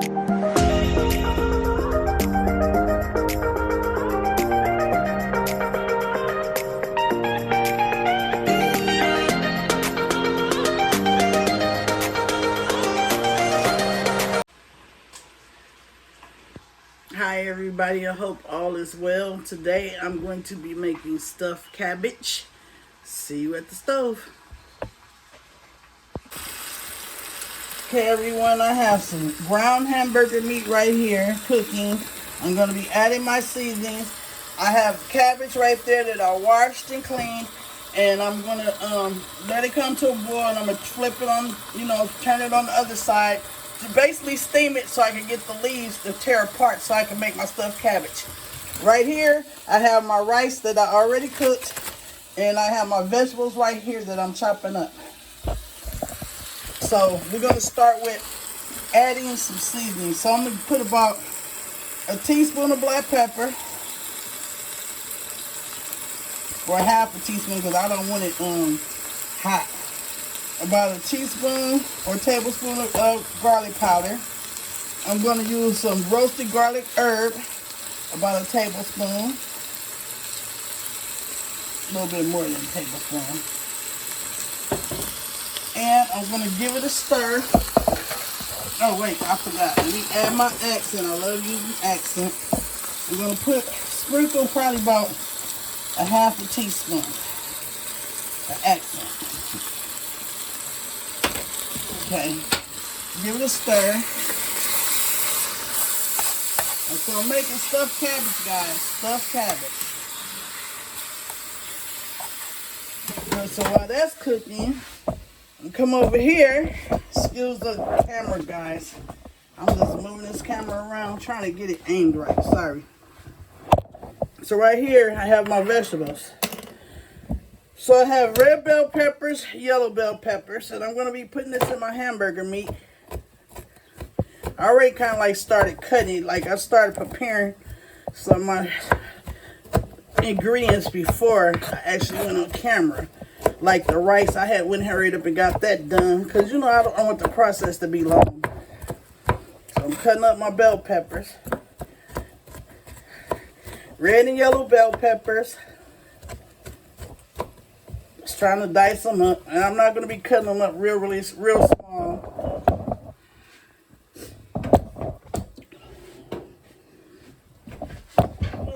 Hi everybody, I hope all is well. Today I'm going to be making stuffed cabbage. See you at the stove. Okay everyone, I have some ground hamburger meat right here cooking. I'm going to be adding my seasonings. I have cabbage right there that I washed and cleaned. And I'm going to let it come to a boil, and I'm going to flip it on, turn it on the other side. To basically steam it so I can get the leaves to tear apart so I can make my stuffed cabbage. Right here, I have my rice that I already cooked, and I have my vegetables right here that I'm chopping up. So we're going to start with adding some seasoning. So I'm going to put about a teaspoon of black pepper, or half a teaspoon because I don't want it hot. About a teaspoon or tablespoon of garlic powder. I'm going to use some roasted garlic herb, about a tablespoon. A little bit more than a tablespoon. And I'm going to give it a stir. Oh wait, I forgot. Let me add my accent. I love using accent. I'm going to sprinkle probably about a half a teaspoon of accent. Okay, give it a stir. And so I'm making stuffed cabbage, guys. Stuffed cabbage. And so while that's cooking, I'm come over here. Excuse the camera, guys. I'm just moving this camera around, trying to get it aimed right. Sorry. So right here, I have my vegetables. So I have red bell peppers, yellow bell peppers, and I'm going to be putting this in my hamburger meat. I already kind of like started cutting it, like I started preparing some of my ingredients before I actually went on camera. Like the rice, I had went hurried up and got that done, because I don't want the process to be long. So I'm cutting up my bell peppers. Red and yellow bell peppers. Just trying to dice them up, and I'm not going to be cutting them up real small.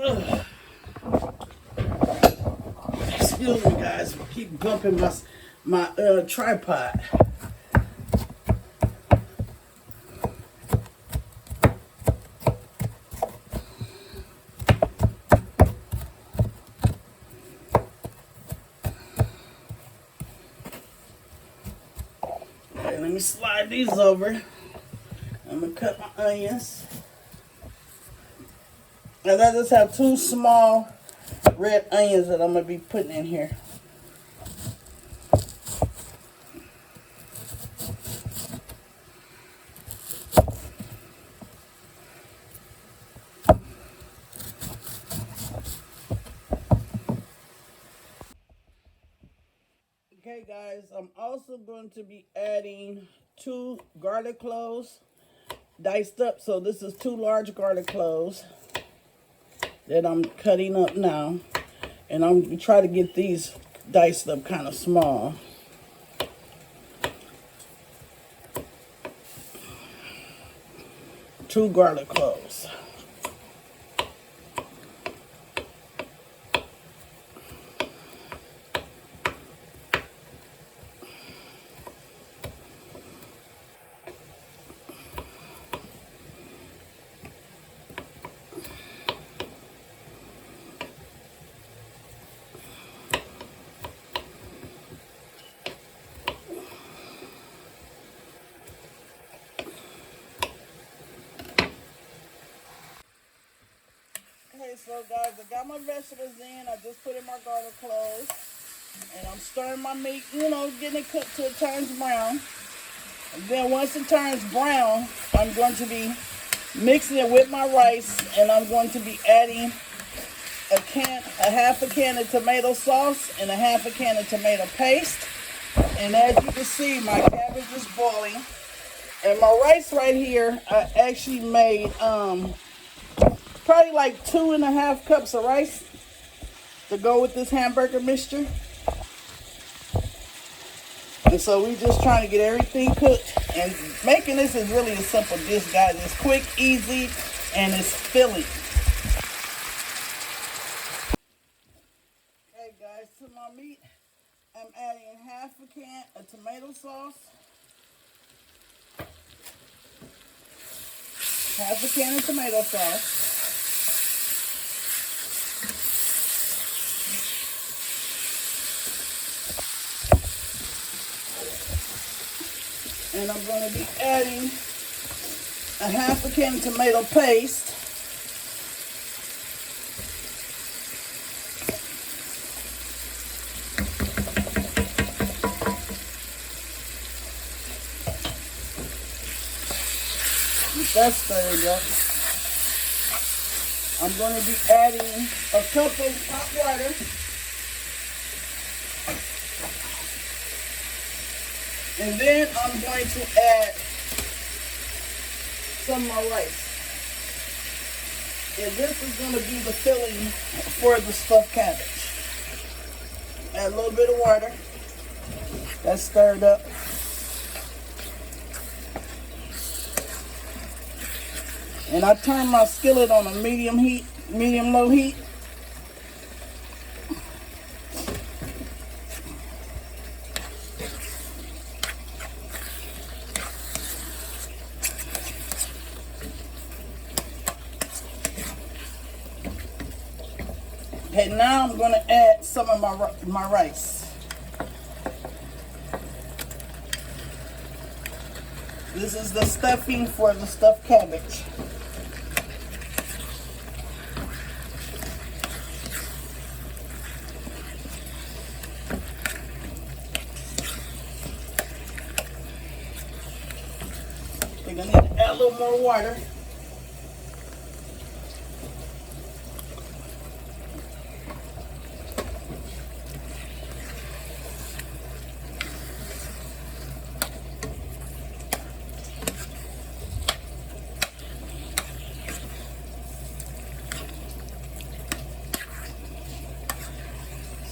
Ugh. Excuse me, guys. I keep bumping my tripod. Let me slide these over. I'm going to cut my onions. And I just have 2 small red onions that I'm going to be putting in here. Okay guys, I'm also going to be adding 2 garlic cloves diced up. So this is 2 large garlic cloves that I'm cutting up now. And I'm going to try to get these diced up kind of small. Two garlic cloves. Okay, so guys, I got my vegetables in. I just put in my garlic cloves. And I'm stirring my meat, getting it cooked till it turns brown. And then once it turns brown, I'm going to be mixing it with my rice. And I'm going to be adding a half a can of tomato sauce and a half a can of tomato paste. And as you can see, my cabbage is boiling. And my rice right here, I actually made probably like 2.5 cups of rice to go with this hamburger mixture. And so we just trying to get everything cooked. And making this is really a simple dish, guys. It's quick, easy, and it's filling. Okay, guys, to my meat, I'm adding 1/2 can of tomato sauce. 1/2 can of tomato sauce. And I'm going to be adding 1/2 can of tomato paste. With that stirred up, I'm going to be adding a cup of hot water. And then I'm going to add some of my rice. And this is going to be the filling for the stuffed cabbage. Add a little bit of water. That's stirred up. And I turn my skillet on a medium-low heat. Okay, now I'm going to add some of my rice. This is the stuffing for the stuffed cabbage. We're going to need to add a little more water.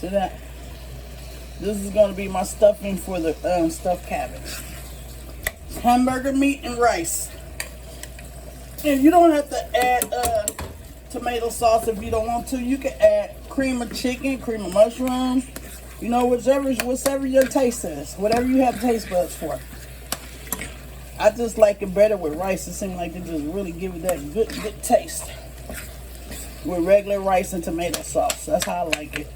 See that? This is going to be my stuffing for the stuffed cabbage. Hamburger meat and rice. And you don't have to add tomato sauce if you don't want to. You can add cream of chicken, cream of mushrooms. You know, whatever your taste is. Whatever you have taste buds for. I just like it better with rice. It seems like it just really give it that good taste. With regular rice and tomato sauce. That's how I like it.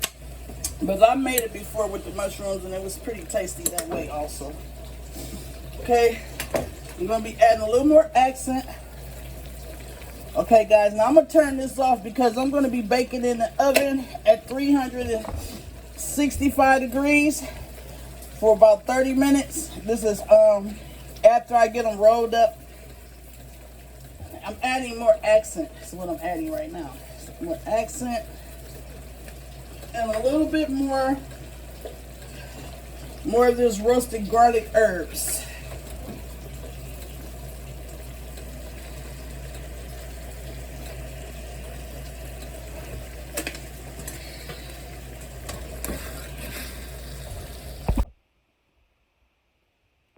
But I made it before with the mushrooms and it was pretty tasty that way also. Okay, I'm going to be adding a little more accent. Okay, guys, now I'm going to turn this off because I'm going to be baking in the oven at 365 degrees for about 30 minutes. This is after I get them rolled up. I'm adding more accent. That's what I'm adding right now. More accent. And a little bit more of this roasted garlic herbs.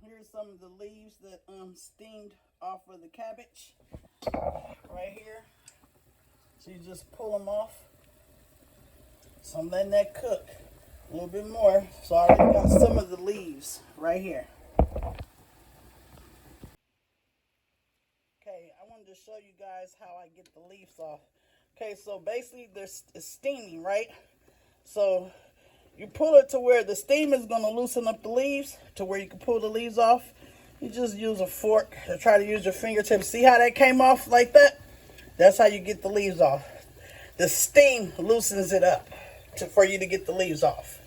Here's some of the leaves that steamed off of the cabbage right here. So you just pull them off. So I'm letting that cook a little bit more. So I already got some of the leaves right here. Okay, I wanted to show you guys how I get the leaves off. Okay, so basically it's steaming, right? So you pull it to where the steam is going to loosen up the leaves to where you can pull the leaves off. You just use a fork or try to use your fingertips. See how that came off like that? That's how you get the leaves off. The steam loosens it up for you to get the leaves off.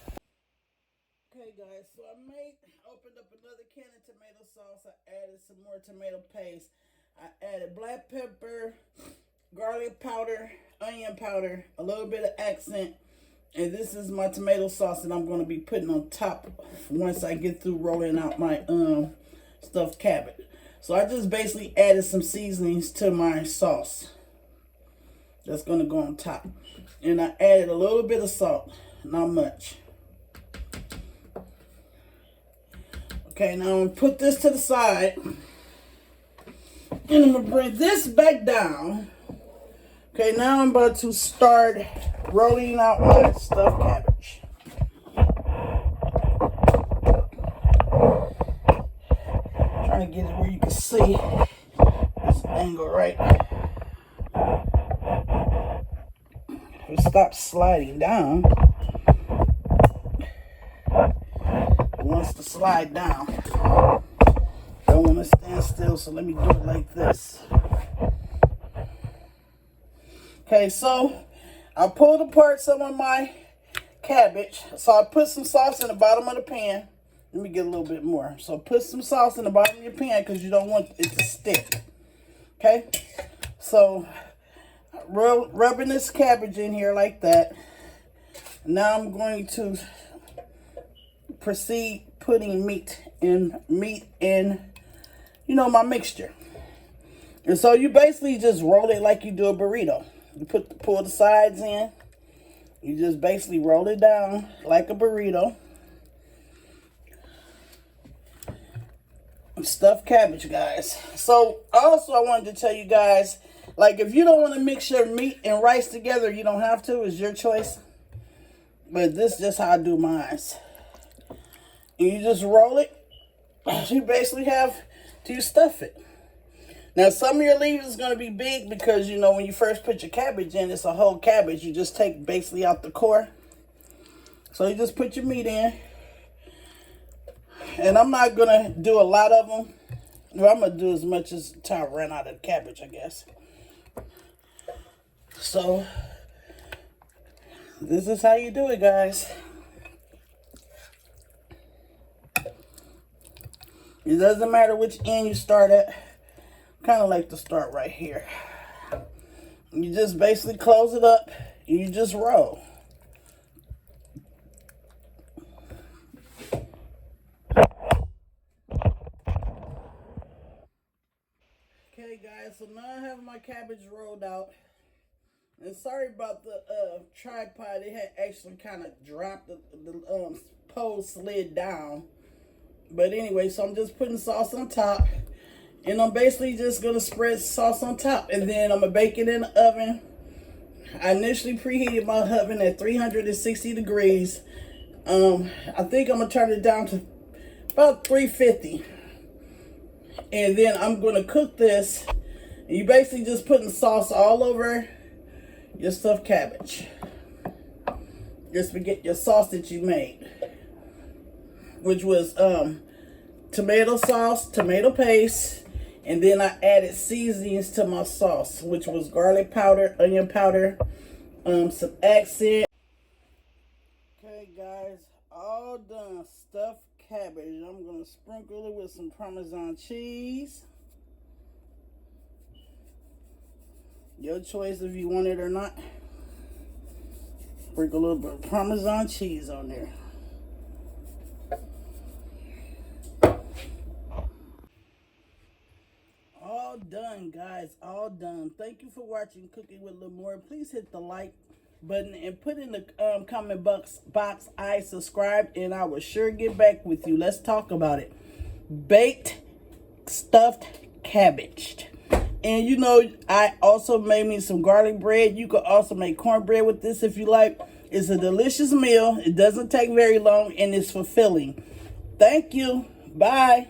Okay, guys, so I opened up another can of tomato sauce. I added some more tomato paste. I added black pepper, garlic powder, onion powder, a little bit of accent. And this is my tomato sauce that I'm going to be putting on top once I get through rolling out my stuffed cabbage. So I just basically added some seasonings to my sauce. That's going to go on top. And I added a little bit of salt. Not much. Okay, now I'm going to put this to the side. And I'm going to bring this back down. Okay, now I'm about to start rolling out my stuffed cabbage. Trying to get it where you can see this angle right. It stops sliding down. It wants to slide down. Don't want to stand still, so let me do it like this. Okay, so I pulled apart some of my cabbage. So I put some sauce in the bottom of the pan. Let me get a little bit more. So put some sauce in the bottom of your pan because you don't want it to stick. Okay, so rubbing this cabbage in here like that. Now I'm going to proceed putting meat in, you know, my mixture. And so you basically just roll it like you do a burrito. You pull the sides in. You just basically roll it down like a burrito. Stuffed cabbage, guys. So also I wanted to tell you guys, like, if you don't want to mix your meat and rice together, you don't have to. It's your choice. But this is just how I do mine. And you just roll it. You basically have to stuff it. Now, some of your leaves is going to be big because, you know, when you first put your cabbage in, it's a whole cabbage. You just take basically out the core. So you just put your meat in. And I'm not going to do a lot of them. Well, I'm going to do as much as time I run out of cabbage, I guess. So, this is how you do it, guys. It doesn't matter which end you start at. Kind of like to start right here. You just basically close it up. And you just roll. Okay, guys, so now I have my cabbage rolled out. And sorry about the tripod. It had actually kind of dropped. The pole slid down. But anyway, so I'm just putting sauce on top. And I'm basically just going to spread sauce on top. And then I'm going to bake it in the oven. I initially preheated my oven at 360 degrees. I think I'm going to turn it down to about 350. And then I'm going to cook this. And you basically just putting sauce all over your stuffed cabbage. Your spaghetti, your sauce that you made. Which was tomato sauce, tomato paste. And then I added seasonings to my sauce, which was garlic powder, onion powder, some accent. Okay, guys, all done. Stuffed cabbage. I'm going to sprinkle it with some Parmesan cheese. Your choice if you want it or not. Sprinkle a little bit of Parmesan cheese on there. All done, guys. All done. Thank you for watching Cooking with Lamore. Please hit the like button and put in the comment box I subscribe, and I will sure get back with you. Let's talk about it. Baked stuffed cabbage. And you know, I also made me some garlic bread. You could also make cornbread with this if you like. It's a delicious meal. It doesn't take very long and it's fulfilling. Thank you. Bye.